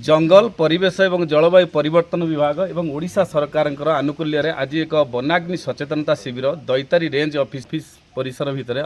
जंगल परिवेश एवं जलवायु परिवर्तन विभाग एवं ओडिशा सरकार आनुकूल्य आज एक वनाग्नि सचेतनता शिविर दैतारी रेंज ऑफिस परिसर भितर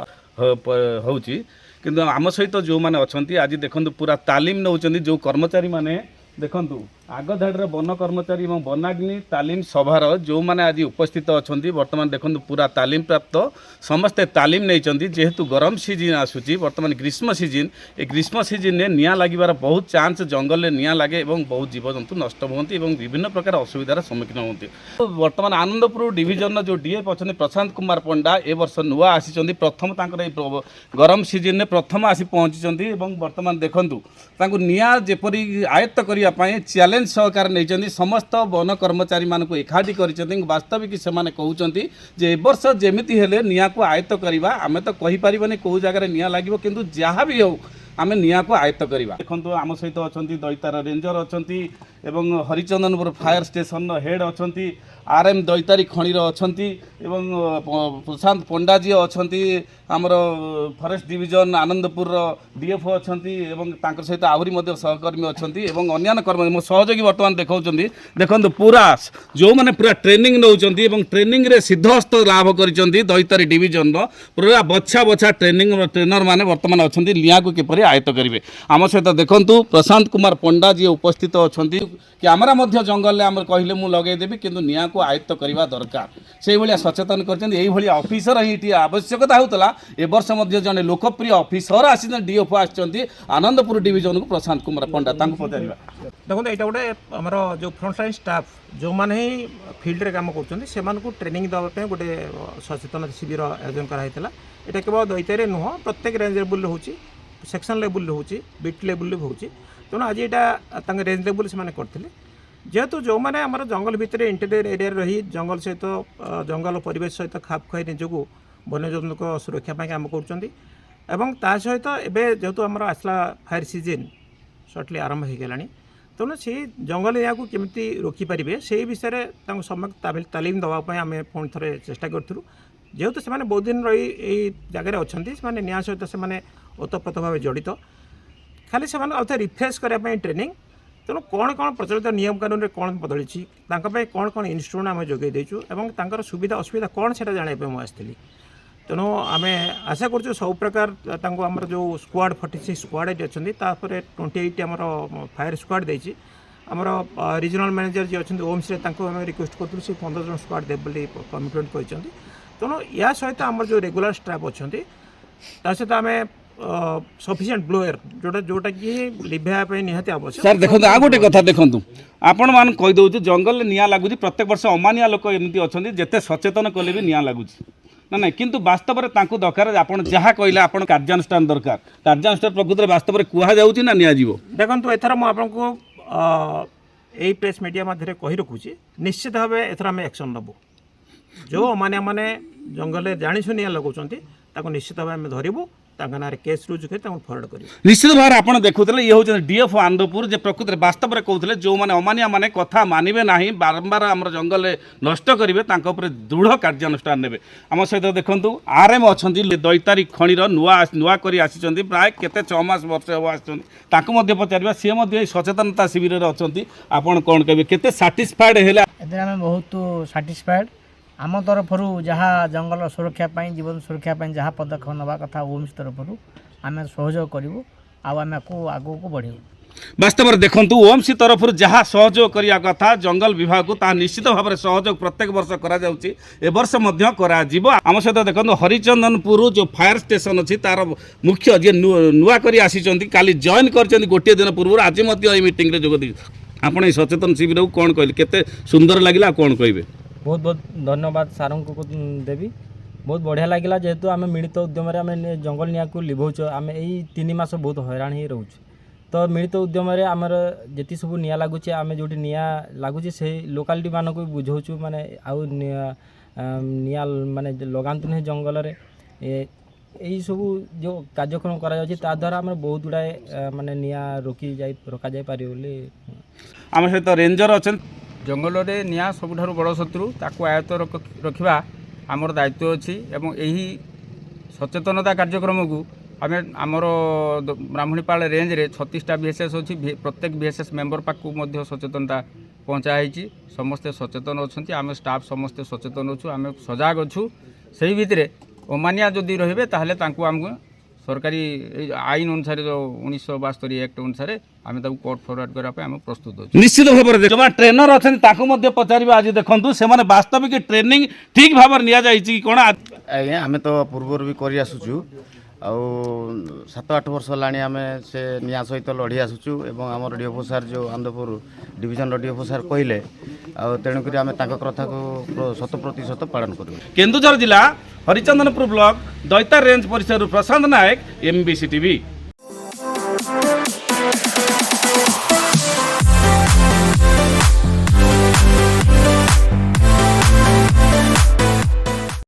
होउची किंतु आम सहित जो मैंने अच्छा आज देखो पूरा तालीम नौ जो कर्मचारी माने देखु आग धाड़ वन कर्मचारी और वनाग्नि तालीम सभार जो मैंने आज उपस्थित अच्छा बर्तमान देखो पूरा तालीम प्राप्त समस्ते तालीम नहीं जेहेतु गरम सीजन आसूची बर्तमान ग्रीष्म सीजन ए ग्रीष्म सीजन में निआं लागिबार बहुत चांस जंगल में निआं लगे और बहुत जीवजंतु नष्ट होती और विभिन्न प्रकार असुविधार सम्मुखीन होती। बर्तमान आनंदपुर डिविजन जो डीएफ अच्छा प्रशांत कुमार पंडा ए वर्ष नुआ आसी प्रथम गरम सीजन में प्रथम आसी पहुँची बर्तमान देखूँ निआं जेपरी आयत्त करने चैलेंज सहकार नहीं समस्त वन कर्मचारी मानक एकाठी कर वास्तविक से कहते जे वर्ष जमीती हेले निआं को आयत्त करवा आम तो कहीपर कौ जगह निआं लगे किंतु जहाँ भी हो आम निआं को आयत्त करवा। देखो आम सहित अच्छा दैतार रेंजर अच्छा एवं हरिचंदनपुर फायर स्टेशन हेड अच्छा आरएम दैतारी खणीर अच्छा प्रशांत पंडा जी अच्छा आमर फरेस्ट डिविजन आनंदपुर डीएफओ अच्छा सहित आहरी सहकर्मी अच्छा अन्य कर्मी मो सहयोगी बर्तमान देखा देखो पूरा जो मैंने पूरा ट्रेनिंग नौ ट्रेनिंग रे सिद्धहस्त लाभ कर दैतारी डिविजन पूरा बछा बछा ट्रेनर मैंने बर्तमान अच्छा निआं को किपर आयत्त करेंगे। आम सहित देखु प्रशांत कुमार पंडा जी उपस्थित अच्छा कैमेरा जंगल में कहले मुझे लगेदेवी किंतु निआं को आयत्त करवा दरकार से भाया सचेतन कर ऑफिसर ही आवश्यकता होता ए वर्ष जड़े लोकप्रिय ऑफिसर आसी डीएफओ आनंदपुर डिविजन को प्रशांत कुमार पंडा पचार देखो यहाँ गोटे आमर जो फ्रंटलाइन स्टाफ जो मैंने ही फिल्ड रे काम कर ट्रेनिंग देवाई गोटे सचेतन शिविर आयोजन कराई यहाँ केवल दैतारी नुह प्रत्येक रेंज लेवल हो सेक्शन लेवल हो बीट लेवल हो तेणु आज यहाँ रेंज लेवल से करते जेहेतु जो मैंने आम जंगल भितर इंटेरियर एरिया रही जंगल सहित जंगल परिवेश सहित खाप खुआई निजक वन्यजंतु सुरक्षा काम कर सहित एवं जेहेतु आम आसला फायर सीजन सर्टली आरंभ हो गला तेणु से जंगल या केमी रोकीपारे से विषय समय तालीम देवाई आम पुणी थे चेष्टा करूँ जेहेतु से बहुत दिन रही जगह अच्छा से निआ सहित से ओतप्रोत भाव जड़ित खाली से रिफ्रेश करने ट्रेनिंग तेणु कौन कौन प्रचलित नियम कानून में कौन बदली कौन कौन इन्स्ट्रुमेंट आम जोगे देचु और सुविधा असुविधा कौन से जानापी मुझे आसती तेणु आम आशा करूँ सब प्रकार आम जो स्क्वाड 46 स्क्वाड ये अच्छा 28 आम फायर स्क्वाड देती आमर रिजनल मैनेजर जी अच्छा ओम्स रिक्वेस्ट करूँ से 15 जन स्क्वाड देव कमिटमेंट कर तेणु या सहित आम जो रेगुलर स्टाफ अच्छा सहित आम सफिशिएंट ब्लोअर जोटा कि लिभाई निहाती आवश्यक। सर देखो आ गोटे कथा देखो आपण मान कहीदे जंगल में निआं लगुच प्रत्येक वर्ष अमानिया लोक एमती अच्छा जिते सचेतन कले भी निआं लगुच ना ना किंतु वास्तव में तांको दरकार आपन जहाँ कहले आपन कार्यानुष्ठान दरकार कार्यानुष्ठान प्रकृत में वास्तव में कुहा जाउची ना निया जीवो। देखो एथर मु आपको यही प्रेस मीडिया मध्य कही रखुची निश्चित भाव एथर आम एक्शन नबू जो अमानिया माने जंगल में जाणी शुनिया लगाउछंती ताको निश्चित भाव आम धरबू ना केस रुज कर फरवर्ड कर निश्चित भाव आप देखुले ये हूँ डीएफ आनंदपुर जे प्रकृत में वास्तव में कहते जो मैंने अमानिया मैंने कथा मानवे ना बारंबार आम जंगल नष्ट करेंगे दृढ़ कार्यानुष्ठान ने आम सहित देखूँ आरएम अच्छा दैतारी खणीर नुआ नुआ कर आसी प्राय केते 6 मास वर्ष हम आसते पचार सी सचेतनता शिविर अच्छा आपड़ कौन कहे केते साटिस्फाइड है बहुत साटिस्फाइड आम तरफ जहाँ जंगल सुरक्षा जीवन सुरक्षा जहाँ पदक्षेप नवा कथा ओम्स तरफ आम सहयोग करूँ आम को आगू को बढ़ू वास्तव में देखु ओम्स तरफ जहाँ सहयोग करने कथा जंगल विभाग को निश्चित भाव में सहयोग प्रत्येक वर्ष वर्ष आम सहित देखो हरिचंदनपुर जो फायर स्टेशन अच्छी तार मुख्य जी नुआ कर आसी काली जॉइन कर गोटे दिन पूर्व आज मीटिंग में जोग आप सचेतन शिविर को कौन कहले केते सुंदर लगे कौन कहे बहुत बहुत धन्यवाद सार को देवी बहुत बढ़िया लगे जेहेतु आम मिलित उद्यम आम जंगल निआ को लिभौच आम यही 3 मास बहुत हैरान ही रोच तो मिलित उद्यम आमर जी सब निआ लगुच आम जो निआ लगुच से लोकालिटी मान को बुझाऊँ माने आउ निआ माने लगातु नहीं जंगल यही सब जो कार्यक्रम करा द्वारा आम बहुत गुड़ाए माने निआ रोका जाए पारे बोली आम सहित रेंजर अच्छा जंगल में निआं सबुठारु बड़ शत्रु ताकू आयत्त रखा आमर दायित्व अच्छी एवं यही सचेतनता कार्यक्रम को ଆମେ ଆମର ବ୍ରାହ୍ମଣୀପାଳ ରେଞ୍ଜରେ 36ଟା VSS ଅଛି। ପ୍ରତ୍ୟେକ VSS ମେମ୍ବର ପାଖକୁ ମଧ୍ୟ ସଚେତନତା ପହଞ୍ଚା ହେଇଛି। ସମସ୍ତେ ସଚେତନ ଅଛନ୍ତି, ଆମେ ଷ୍ଟାଫ୍ ସମସ୍ତେ ସଚେତନ ଅଛୁ, ଆମେ ସଜାଗ ଅଛୁ। ସେହି ଭିତରେ ଅମାନିଆ ଯଦି ରହିବେ ତାହେଲେ ତାଙ୍କୁ ଆମକୁ ସରକାରୀ ଆଇନ ଅନୁସାରେ ଯେଉଁ 1972 ଆକ୍ଟ ଅନୁସାରେ ଆମେ ତାକୁ କୋର୍ଟ ଫରୱାର୍ଡ଼ କରିବା ପାଇଁ ଆମେ ପ୍ରସ୍ତୁତ ଅଛୁ। ନିଶ୍ଚିତ ଭାବରେ ଯେଉଁମାନେ ଟ୍ରେନର ଅଛନ୍ତି ତାଙ୍କୁ ମଧ୍ୟ ପଚାରିବା। ଆଜି ଦେଖନ୍ତୁ ସେମାନେ ବାସ୍ତବିକ ଟ୍ରେନିଂ ଠିକ୍ ଭାବରେ ନିଆଯାଇଛି କି କ'ଣ? ଆଜ୍ଞା ଆମେ ତ ପୂର୍ବରୁ ବି କରି ଆସୁଛୁ, ଆଉ 7-8 ବର୍ଷ ହେଲାଣି ଆମେ ସେ ନିଆଁ ସହିତ ଲଢ଼ି ଆସୁଛୁ ଏବଂ ଆମର ଡିଓ ସାର୍ ଯେଉଁ ଆନନ୍ଦପୁର ଡିଭିଜନର ଡିଓ ସାର୍ କହିଲେ, ଆଉ ତେଣୁକରି ଆମେ ତାଙ୍କ କଥାକୁ 100% ପାଳନ କରିବୁ। କେନ୍ଦୁଝର ଜିଲ୍ଲା ହରିଚନ୍ଦନପୁର ବ୍ଲକ ଦୈତାରୀ ରେଞ୍ଜ ପରିସରରୁ ପ୍ରଶାନ୍ତ ନାୟକ, MBC TV।